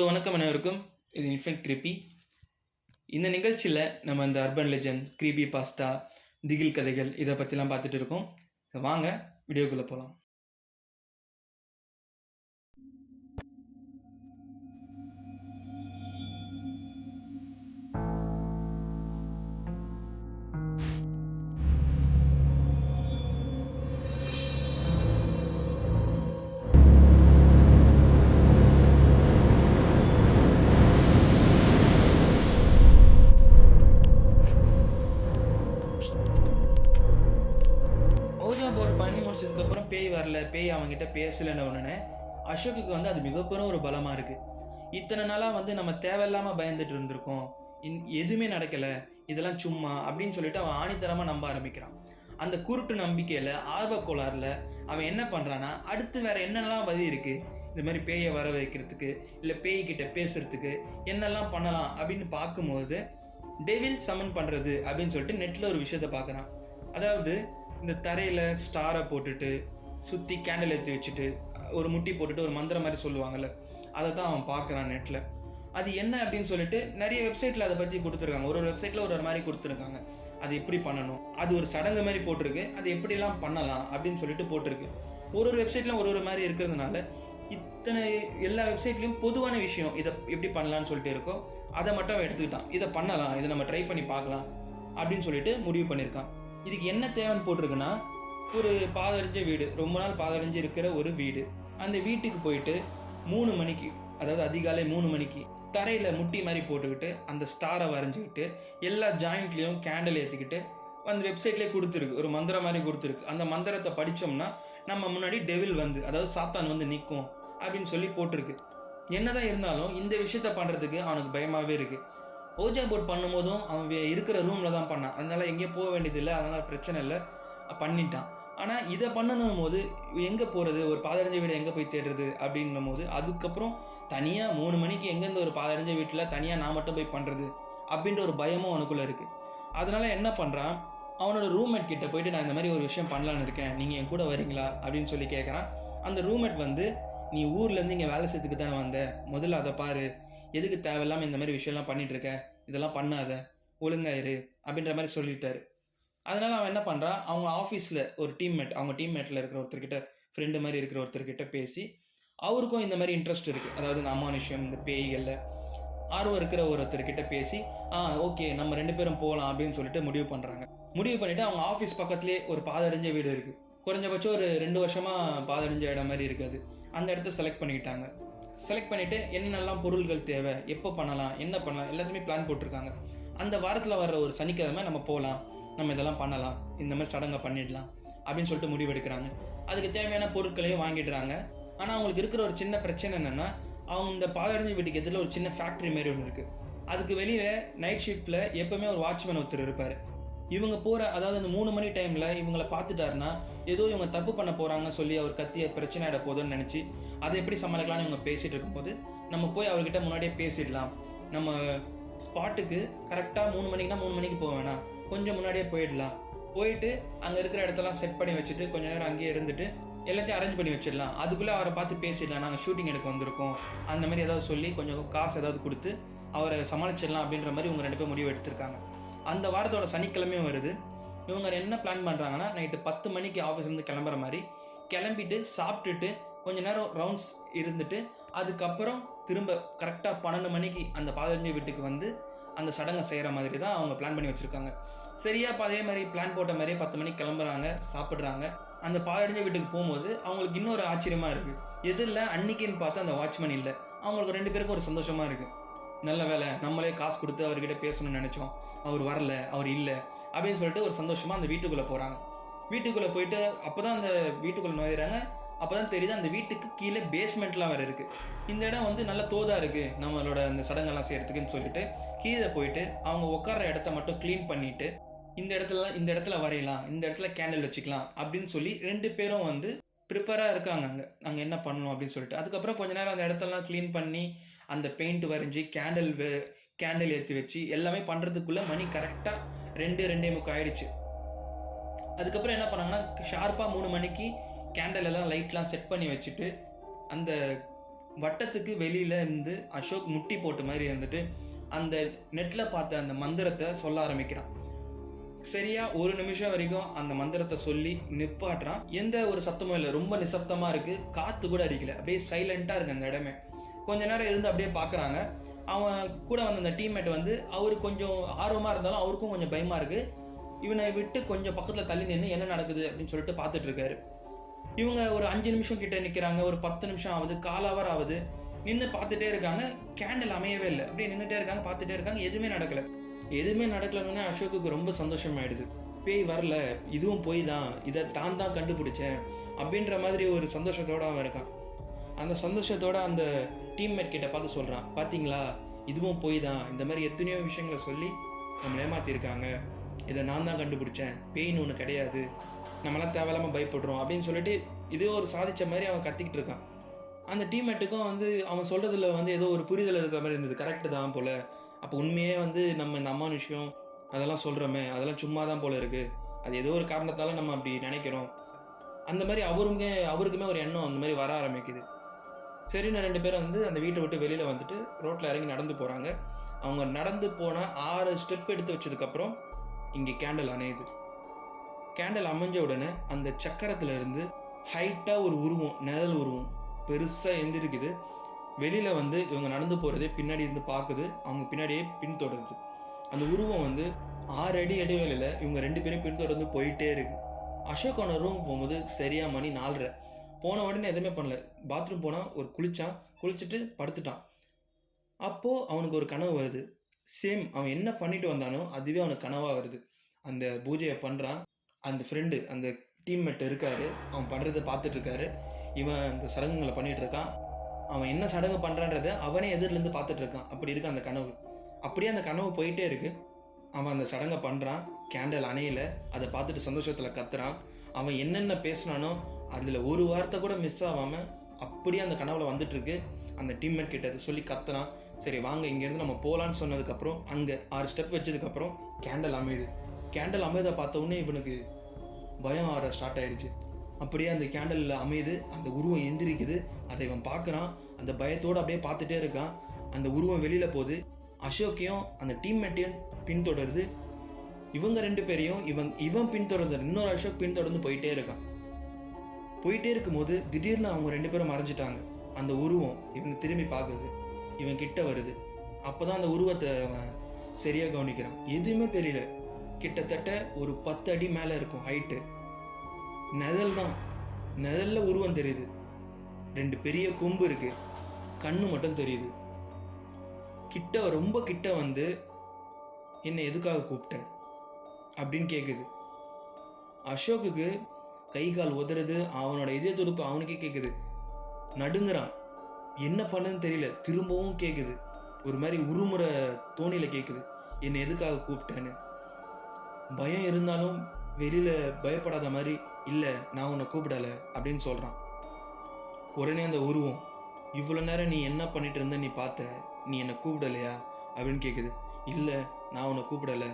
வணக்கம் அனைவருக்கும். இது இன்ஃபென்ட் கிரிப்பி. இந்த நிகழ்ச்சியில் நம்ம இந்த அர்பன் லெஜண்ட், கிரீபி பாஸ்தா, திகில் கதைகள் இதை பற்றிலாம் பார்த்துட்டு இருக்கோம். வாங்க வீடியோக்குள்ளே போகலாம். ஓஜா போர்டு பண்ணி முடிச்சதுக்கப்புறம் பேய் வரல, பேய் அவங்ககிட்ட பேசலைன்னு உடனே அசோக்குக்கு அது மிகப்பெரும் ஒரு பலமாக இருக்குது. இத்தனை நாளாக நம்ம தேவையில்லாமல் பயந்துட்டு இருந்திருக்கோம், எதுவுமே நடக்கலை, இதெல்லாம் சும்மா அப்படின்னு சொல்லிட்டு அவன் ஆணித்தரமாக நம்ப ஆரம்பிக்கிறான். அந்த குருட்டு நம்பிக்கையில், ஆர்வக்கோளாறில் அவன் என்ன பண்ணுறான்னா, அடுத்து வேற என்னெல்லாம் வழி இருக்குது, இந்த மாதிரி பேயை வர வைக்கிறதுக்கு, இல்லை பேய்கிட்ட பேசுறதுக்கு என்னெல்லாம் பண்ணலாம் அப்படின்னு பார்க்கும்போது டெவில் சமன் பண்ணுறது அப்படின்னு சொல்லிட்டு நெட்டில் ஒரு விஷயத்த பார்க்குறான். அதாவது இந்த தரையில் ஸ்டாரை போட்டுட்டு சுற்றி கேண்டில் ஏற்றி வச்சுட்டு ஒரு முட்டி போட்டுட்டு ஒரு மந்திரம் மாதிரி சொல்லுவாங்கள்ல, அதை தான் அவன் பார்க்குறான் நெட்டில். அது என்ன அப்படின்னு சொல்லிட்டு நிறைய வெப்சைட்டில் அதை பற்றி கொடுத்துருக்காங்க. ஒரு வெப்சைட்டில் ஒரு மாதிரி கொடுத்துருக்காங்க. அது எப்படி பண்ணணும், அது ஒரு சடங்கு மாதிரி போட்டிருக்கு, அது எப்படிலாம் பண்ணலாம் அப்படின்னு சொல்லிட்டு போட்டிருக்கு. ஒரு வெப்சைட்லாம் ஒரு மாதிரி இருக்கிறதுனால இத்தனை எல்லா வெப்சைட்லேயும் பொதுவான விஷயம் இதை எப்படி பண்ணலான்னு சொல்லிட்டு இருக்கோ அதை மட்டும் எடுத்துக்கிட்டான். இதை பண்ணலாம், இதை நம்ம ட்ரை பண்ணி பார்க்கலாம் அப்படின்னு சொல்லிட்டு முடிவு பண்ணியிருக்கான். இதுக்கு என்ன தேவைன்னு போட்டிருக்குன்னா, ஒரு பாதடைஞ்ச வீடு, ரொம்ப நாள் பாதடைஞ்சு இருக்கிற ஒரு வீடு. அந்த வீட்டுக்கு போயிட்டு 3 மணிக்கு, அதாவது அதிகாலை 3 மணிக்கு தரையில் முட்டி மாதிரி போட்டுக்கிட்டு அந்த ஸ்டாரை வரைஞ்சிக்கிட்டு எல்லா ஜாயிண்ட்லேயும் கேண்டில் ஏற்றிக்கிட்டு அந்த வெப்சைட்லேயே கொடுத்துருக்கு, ஒரு மந்திரம் மாதிரி கொடுத்துருக்கு. அந்த மந்திரத்தை படித்தோம்னா நம்ம முன்னாடி டெவில் அதாவது சாத்தான் நிற்கும் அப்படின்னு சொல்லி போட்டிருக்கு. என்னதான் இருந்தாலும் இந்த விஷயத்த பண்ணுறதுக்கு அவனுக்கு பயமாகவே இருக்குது. ஓஜா போர்ட் பண்ணும்போதும் அவன் இருக்கிற ரூமில் தான் பண்ணான், அதனால் எங்கேயும் போக வேண்டியதில்லை, அதனால் பிரச்சனை இல்லை, பண்ணிட்டான். ஆனால் இதை பண்ணணும் போது எங்கே போகிறது, ஒரு பாதடைஞ்ச வீடு எங்கே போய் தேடுறது அப்படின்னும் போது அதுக்கப்புறம் தனியாக 3 மணிக்கு எங்கேருந்து ஒரு பாதடைஞ்ச வீட்டில் தனியாக நான் மட்டும் போய் பண்ணுறது அப்படின்ற ஒரு பயமும் அவனுக்குள்ளே இருக்குது. அதனால் என்ன பண்ணுறான், அவனோட ரூம்மேட் கிட்ட போயிட்டு நான் இந்த மாதிரி ஒரு விஷயம் பண்ணலான்னு இருக்கேன், நீங்கள் என் கூட வரீங்களா அப்படின்னு சொல்லி கேட்குறான். அந்த ரூம்மேட் நீ ஊர்லேருந்து இங்கே வேலை செய்யறதுக்கு தானே வந்த, முதல்ல அதை பாரு, எதுக்கு தேவையில்லாமல் இந்த மாதிரி விஷயம்லாம் பண்ணிகிட்டு இருக்க, இதெல்லாம் பண்ணாத, ஒழுங்காயிரு அப்படின்ற மாதிரி சொல்லிட்டாரு. அதனால் அவன் என்ன பண்ணுறான், அவங்க ஆஃபீஸில் ஒரு டீம்மேட், அவங்க டீம்மேட்டில் இருக்கிற ஒருத்தர்கிட்ட, ஃப்ரெண்டு மாதிரி இருக்கிற ஒருத்தர்கிட்ட பேசி, அவருக்கும் இந்த மாதிரி இன்ட்ரெஸ்ட் இருக்குது, அதாவது இந்த அமானுஷ்யம், இந்த பேய்களில் ஆர்வம் இருக்கிற ஒருத்தர்கிட்ட பேசி ஓகே நம்ம 2 பேரும் போகலாம் அப்படின்னு சொல்லிட்டு முடிவு பண்ணுறாங்க. முடிவு பண்ணிவிட்டு அவங்க ஆஃபீஸ் பக்கத்துலேயே ஒரு பாதடைஞ்ச வீடு இருக்குது, குறைஞ்சபட்சம் ஒரு 2 வருஷமாக பாதடைஞ்ச இடம் மாதிரி இருக்காது, அந்த இடத்த செலக்ட் பண்ணிக்கிட்டாங்க. செலக்ட் பண்ணிவிட்டு என்னென்னலாம் பொருள்கள் தேவை, எப்போ பண்ணலாம், என்ன பண்ணலாம், எல்லாத்தையுமே பிளான் போட்டிருக்காங்க. அந்த வாரத்தில் வர்ற ஒரு சனிக்கிழமை நம்ம போகலாம், நம்ம இதெல்லாம் பண்ணலாம், இந்த மாதிரி சடங்கை பண்ணிடலாம் அப்படின்னு சொல்லிட்டு முடிவெடுக்கிறாங்க. அதுக்கு தேவையான பொருட்களையும் வாங்கிடுறாங்க. ஆனால் அவங்களுக்கு இருக்கிற ஒரு சின்ன பிரச்சனை என்னென்னா, அவங்க இந்த பாதடைஞ்ச வீட்டுக்கு எதிரில் ஒரு சின்ன ஃபேக்ட்ரி மாரி ஒன்று இருக்குது. அதுக்கு வெளியில் நைட் ஷிஃப்ட்டில் எப்போவுமே ஒரு வாட்ச்மேன் ஒருத்தர் இருப்பார். இவங்க போகிற, அதாவது அந்த 3 மணி டைமில் இவங்களை பார்த்துட்டாருன்னா ஏதோ இவங்க தப்பு பண்ண போகிறாங்கன்னு சொல்லி அவர் கத்திய பிரச்சனை ஆகிட போதுன்னு நினச்சி அதை எப்படி சமாளிக்கலாம்னு இவங்க பேசிகிட்டு இருக்கும்போது நம்ம போய் அவர்கிட்ட முன்னாடியே பேசிடலாம், நம்ம ஸ்பாட்டுக்கு கரெக்டாக 3 மணிக்குனா 3 மணிக்கு போக வேணாம், கொஞ்சம் முன்னாடியே போயிடலாம், போயிட்டு அங்கே இருக்கிற இடத்தெல்லாம் செட் பண்ணி வச்சுட்டு கொஞ்சம் நேரம் அங்கேயே இருந்துட்டு எல்லாத்தையும் அரேஞ்ச் பண்ணி வச்சிடலாம், அதுக்குள்ளே அவரை பார்த்து பேசிடலாம், நாங்கள் ஷூட்டிங் எடுக்க வந்திருக்கோம் அந்த மாதிரி ஏதாவது சொல்லி கொஞ்சம் காசு ஏதாவது கொடுத்து அவரை சமாளிச்சிடலாம் அப்படின்ற மாதிரி இவங்க 2 பேர் முடிவு எடுத்திருக்காங்க. அந்த வாரத்தோட சனிக்கிழமையும் வருது. இவங்க என்ன பிளான் பண்ணுறாங்கன்னா, நைட்டு 10 மணிக்கு ஆஃபீஸ்லேருந்து கிளம்புற மாதிரி கிளம்பிட்டு சாப்பிட்டுட்டு கொஞ்சம் நேரம் ரவுண்ட்ஸ் இருந்துட்டு அதுக்கப்புறம் திரும்ப கரெக்டாக 12 மணிக்கு அந்த பாதடைஞ்ச வீட்டுக்கு அந்த சடங்கை செய்கிற மாதிரி தான் அவங்க பிளான் பண்ணி வச்சுருக்காங்க. சரியா இப்போ அதே மாதிரி பிளான் போட்ட மாதிரியே 10 மணிக்கு கிளம்புறாங்க, சாப்பிட்றாங்க. அந்த பாதடைஞ்ச வீட்டுக்கு போகும்போது அவங்களுக்கு இன்னொரு ஆச்சரியமாக இருக்குது. எதில் அன்னைக்குன்னு பார்த்து அந்த வாட்ச்மேன் இல்லை. அவங்களுக்கு 2 பேருக்கும் ஒரு சந்தோஷமாக இருக்குது. நல்ல வேலை, நம்மளே காசு கொடுத்து அவர்கிட்ட பேசணும்னு நினச்சோம், அவர் வரல, அவர் இல்லை அப்படின்னு சொல்லிட்டு ஒரு சந்தோஷமாக அந்த வீட்டுக்குள்ளே போகிறாங்க. வீட்டுக்குள்ளே போயிட்டு அப்போ தான் அந்த வீட்டுக்குள்ளே நுழையிறாங்க. அப்போ தான் தெரியுது அந்த வீட்டுக்கு கீழே பேஸ்மெண்ட்லாம் வேறு இருக்குது. இந்த இடம் நல்ல தோதாக இருக்குது நம்மளோட அந்த சடங்கெல்லாம் செய்கிறதுக்குன்னு சொல்லிட்டு கீழே போயிட்டு அவங்க உட்கார்ற இடத்த மட்டும் க்ளீன் பண்ணிவிட்டு இந்த இடத்துல வரையலாம், இந்த இடத்துல கேண்டில் வச்சுக்கலாம் அப்படின்னு சொல்லி 2 பேரும் ப்ரிப்பேராக இருக்காங்க அங்கே என்ன பண்ணணும் அப்படின்னு சொல்லிட்டு. அதுக்கப்புறம் கொஞ்ச நேரம் அந்த இடத்தெல்லாம் க்ளீன் பண்ணி அந்த பெயிண்ட் வரைஞ்சி கேண்டில் ஏற்றி வச்சு எல்லாமே பண்ணுறதுக்குள்ளே மணி கரெக்டாக 2:45 ஆயிடுச்சு. அதுக்கப்புறம் என்ன பண்ணாங்கன்னா, ஷார்ப்பாக 3 மணிக்கு கேண்டில் எல்லாம் லைட்லாம் செட் பண்ணி வச்சுட்டு அந்த வட்டத்துக்கு வெளியில இருந்து அசோக் முட்டி போட்ட மாதிரி இருந்துட்டு அந்த நெட்ல பார்த்த அந்த மந்திரத்தை சொல்ல ஆரம்பிக்கிறான். சரியா 1 நிமிஷம் வரைக்கும் அந்த மந்திரத்தை சொல்லி நிப்பாட்டுறான். எந்த ஒரு சத்தமும் இல்லை, ரொம்ப நிசப்தமா இருக்கு, காத்து கூட அடிக்கல, அப்படியே சைலண்டா இருக்கு அந்த இடமே. கொஞ்ச நேரம் இருந்து அப்படியே பாக்குறாங்க. அவன் கூட வந்த அந்த டீம்மேட் வந்து அவரு கொஞ்சம் ஆர்வமா இருந்தாலும் அவருக்கும் கொஞ்சம் பயமா இருக்கு. இவனை விட்டு கொஞ்சம் பக்கத்துல தள்ளி நின்று என்ன நடக்குது அப்படின்னு சொல்லிட்டு பார்த்துட்டு இருக்காரு. இவங்க ஒரு 5 நிமிஷம் கிட்ட நிற்கிறாங்க, ஒரு 10 நிமிஷம் ஆகுது, கால் ஹவர் ஆகுது. நின்று பார்த்துட்டே இருக்காங்க. கேண்டில் அமையவே இல்லை. அப்படியே நின்றுட்டே இருக்காங்க, பார்த்துட்டே இருக்காங்க. எதுவுமே நடக்கலன்னு அசோக்குக்கு ரொம்ப சந்தோஷமாயிடுது. பேய் வரல, இதுவும் போய் தான், இதை தான் கண்டுபிடிச்சேன் அப்படின்ற மாதிரி ஒரு சந்தோஷத்தோட அவன் இருக்கான். அந்த சந்தோஷத்தோட அந்த டீம்மேட் கிட்ட பார்த்து சொல்றான், பார்த்தீங்களா இதுவும் போய் தான், இந்த மாதிரி எத்தனையோ விஷயங்களை சொல்லி நம்மளை ஏமாத்திருக்காங்க, இதை நான் தான் கண்டுபிடிச்சேன், பேய்னு ஒன்று கிடையாது, நம்மளாம் தேவையில்லாமல் பயப்படுறோம் அப்படின்னு சொல்லிட்டு இதே ஒரு சாதிச்ச மாதிரி அவன் கத்திக்கிட்டு இருக்கான். அந்த டீம்மேட்டுக்கும் வந்து அவன் சொல்றதுல வந்து ஏதோ ஒரு புரிதல் இருக்கிற மாதிரி இருந்தது. கரெக்டு தான் போல, அப்போ உண்மையே வந்து நம்ம இந்த அம்மா விஷயம் அதெல்லாம் சொல்கிறோமே, அதெல்லாம் சும்மா தான் போல இருக்குது, அது ஏதோ ஒரு காரணத்தால் நம்ம அப்படி நினைக்கிறோம், அந்த மாதிரி அவருக்குமே ஒரு எண்ணம் அந்த மாதிரி வர ஆரம்பிக்குது. சரின்னு 2 பேரும் வந்து அந்த வீட்டை விட்டு வெளியில் வந்துட்டு ரோட்டில் இறங்கி நடந்து போகிறாங்க. அவங்க நடந்து போனால் 6 ஸ்டெப் எடுத்து வச்சதுக்கப்புறம் இங்கே கேண்டில் அணையுது. கேண்டில் அமைஞ்ச உடனே அந்த சக்கரத்தில் இருந்து ஹைட்டாக ஒரு உருவம், நிழல் உருவம் பெருசாக எந்திரிக்குது. வெளியில் வந்து இவங்க நடந்து போகிறதே பின்னாடி இருந்து பார்க்குது, அவங்க பின்னாடியே பின்தொடருது. அந்த உருவம் வந்து 6 அடி இடைவேளையில் இவங்க 2 பேரும் பின்தொடர்ந்து போயிட்டே இருக்கு. அசோக்கான ரூம் போகும்போது சரியாக மணி 4:30. போன உடனே எதுவுமே பண்ணல, பாத்ரூம் போனால் ஒரு குளிச்சுட்டு படுத்துட்டான். அப்போது அவனுக்கு ஒரு கனவு வருது. சேம் அவன் என்ன பண்ணிட்டு வந்தானோ அதுவே அவனுக்கு கனவாக வருது. அந்த பூஜையை பண்ணுறான். அந்த ஃப்ரெண்டு, அந்த டீம்மேட் இருக்காரு, அவன் பண்ணுறதை பார்த்துட்டு இருக்காரு. இவன் அந்த சடங்குகளை பண்ணிட்டு இருக்கான். அவன் என்ன சடங்கு பண்ணுறான்றத அவனே எதிரிலேருந்து பார்த்துட்டு இருக்கான். அப்படி இருக்கு அந்த கனவு. அப்படியே அந்த கனவு போயிட்டே இருக்கு. அவன் அந்த சடங்கை பண்ணுறான், கேண்டில் அணையில, அதை பார்த்துட்டு சந்தோஷத்தில் கத்துறான். அவன் என்னென்ன பேசினானோ அதில் ஒரு வார்த்தை கூட மிஸ் ஆகாமல் அப்படியே அந்த கனவுல வந்துட்டு இருக்கு. அந்த டீம்மேட் கிட்ட அதை சொல்லி கத்துறான். சரி வாங்க இங்கேருந்து நம்ம போகலான்னு சொன்னதுக்கப்புறம் அங்கே 6 ஸ்டெப் வச்சதுக்கப்புறம் கேண்டில் அமையுது. கேண்டில் அமையதை பார்த்த உடனே இவனுக்கு பயம் ஆற ஸ்டார்ட் ஆயிடுச்சு. அப்படியே அந்த கேண்டில் அமையுது, அந்த உருவம் எந்திரிக்குது, அதை இவன் பார்க்குறான். அந்த பயத்தோடு அப்படியே பார்த்துட்டே இருக்கான். அந்த உருவம் வெளியில் போகுது. அசோக்கையும் அந்த டீம்மேட்டையும் பின்தொடருது. இவங்க 2 பேரையும் இவன் பின்தொடர்ந்து, இன்னொரு அசோக் பின்தொடர்ந்து போயிட்டே இருக்கான். போயிட்டே இருக்கும்போது திடீர்னு அவங்க 2 பேரும் மறைஞ்சிட்டாங்க. அந்த உருவம் இவங்க திரும்பி பார்க்குது, இவன் கிட்ட வருது. அப்போதான் அந்த உருவத்தை அவன் சரியாக கவனிக்கிறான். எதுவுமே தெரியல, கிட்டத்தட்ட ஒரு 10 அடி மேலே இருக்கும் ஹைட்டு. நிழல் தான், நிழல்ல உருவம் தெரியுது. 2 பெரிய கொம்பு இருக்கு, கண்ணு மட்டும் தெரியுது. ரொம்ப கிட்ட வந்து என்னை எதுக்காக கூப்பிட்ட அப்படின்னு கேட்குது. அசோக்குக்கு கை கால் உதறது, அவனோட இதய துடிப்பு அவனுக்கே கேட்குது. நடுங்குறான், என்ன பண்ணுன்னு தெரியல. திரும்பவும் கேட்குது, ஒரு மாதிரி உருமுறை தோணியில கேட்குது, என்னை எதுக்காக கூப்பிட்டேன்னு. பயம் இருந்தாலும் வெளியில பயப்படாத மாதிரி, இல்லை நான் உன்னை கூப்பிடலை அப்படின்னு சொல்கிறான். உடனே அந்த உருவம், இவ்வளோ நேரம் நீ என்ன பண்ணிட்டு இருந்த, நீ பார்த்த, நீ என்னை கூப்பிடலையா அப்படின்னு கேட்குது. இல்லை நான் உன்னை கூப்பிடலை,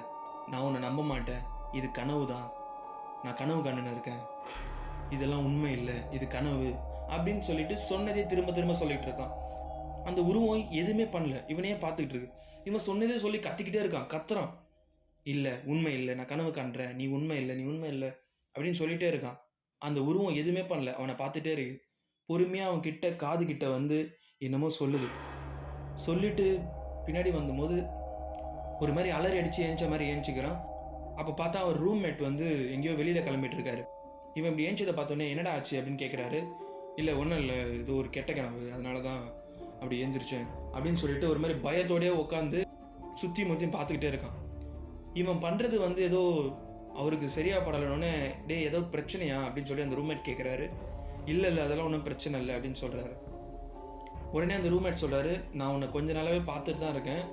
நான் உன்னை நம்ப மாட்டேன், இது கனவு தான், நான் கனவு கண்டுன்னு இருக்கேன், இதெல்லாம் உண்மை இல்லை, இது கனவு அப்படின்னு சொல்லிட்டு சொன்னதே திரும்ப திரும்ப சொல்லிட்டு இருக்கான். அந்த உருவம் எதுவுமே பண்ணல, இவனையே பார்த்துக்கிட்டு இருக்கு. இவன் சொன்னதே சொல்லி கத்திக்கிட்டே இருக்கான், கத்துறான். இல்லை உண்மை இல்லை, நான் கனவு காண்றேன், நீ உண்மை இல்லை அப்படின்னு சொல்லிட்டே இருக்கான். அந்த உருவம் எதுவுமே பண்ணல, அவனை பார்த்துட்டே இருக்கு. பொறுமையாக அவன் கிட்ட காது கிட்ட வந்து என்னமோ சொல்லிட்டு பின்னாடி வந்தபோது ஒரு மாதிரி அலறி அடித்து ஏஞ்ச மாதிரி ஏஞ்சிக்கிறான். அப்போ பார்த்தா அவர் ரூம்மேட் வந்து எங்கேயோ வெளியில் கிளம்பிட்டு இருக்காரு. இவன் இப்படி ஏஞ்சதை பார்த்தோன்னே என்னடா ஆச்சு அப்படின்னு கேட்குறாரு. இல்லை ஒன்றும் இல்லை, இது ஒரு கெட்ட கனவு, அதனால தான் அப்படி ஏந்திரிச்சேன் அப்படின்னு சொல்லிட்டு ஒரு மாதிரி பயத்தோடய உட்காந்து சுற்றி முற்றியும் பார்த்துக்கிட்டே இருக்கான். இவன் பண்ணுறது வந்து ஏதோ அவருக்கு சரியா படலனோடனே, டே ஏதோ பிரச்சனையா அப்படின்னு சொல்லி அந்த ரூம்மேட் கேட்குறாரு. இல்லை அதெல்லாம் ஒன்றும் பிரச்சனை இல்லை அப்படின்னு சொல்கிறாரு. உடனே அந்த ரூம்மேட் சொல்கிறாரு, நான் உன்னை கொஞ்ச நாளாகவே பார்த்துட்டு தான் இருக்கேன்,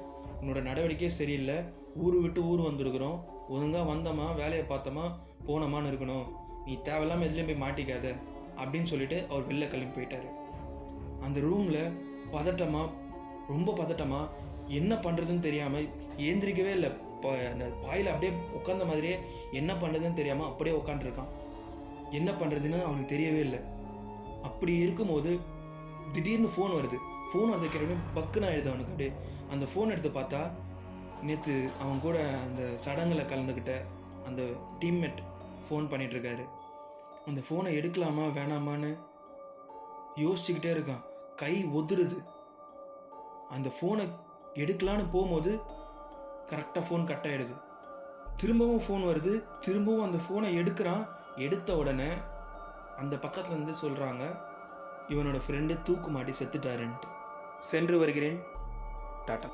உன்னோட நடவடிக்கையே சரியில்லை, ஊர் விட்டு ஊர் வந்துருக்குறோம், ஒழுங்காக வந்தோமா வேலையை பார்த்தோமா போனோமான்னு இருக்கணும், நீ தேவையில்லாமல் எதுலேயும் போய் மாட்டிக்காத அப்படின்னு சொல்லிட்டு அவர் வெளில கிளம்பி போயிட்டாரு. அந்த ரூமில் ரொம்ப பதட்டமா என்ன பண்ணுறதுன்னு தெரியாமல் ஏந்திரிக்கவே இல்லை. அந்த பாயில் அப்படியே உட்காந்த மாதிரியே என்ன பண்ணுறதுன்னு தெரியாமல் அப்படியே உட்காந்துருக்கான். என்ன பண்ணுறதுன்னு அவனுக்கு தெரியவே இல்லை. அப்படி இருக்கும்போது திடீர்னு ஃபோன் வருது. ஃபோன் வரதை கேட்டோடனே பக்குன்னு ஆயிடுது அவனுக்கு. அப்படியே அந்த ஃபோன் எடுத்து பார்த்தா நேற்று அவன் கூட அந்த சடங்கில் கலந்துக்கிட்ட அந்த டீம்மேட் ஃபோன் பண்ணிகிட்ருக்காரு. அந்த ஃபோனை எடுக்கலாமா வேணாமான்னு யோசிச்சுக்கிட்டே இருக்கான். கை ஒதுருது. அந்த ஃபோனை எடுக்கலான்னு போகும்போது கரெக்டாக ஃபோன் கட் ஆகிடுது. திரும்பவும் ஃபோன் வருது. திரும்பவும் அந்த ஃபோனை எடுக்கிறான். எடுத்த உடனே அந்த பக்கத்தில் இருந்து சொல்கிறாங்க, இவனோட ஃப்ரெண்டு தூக்கு மாட்டி செத்துட்டாருன்ட்டு. சென்று வருகிறேன். டாட்டா.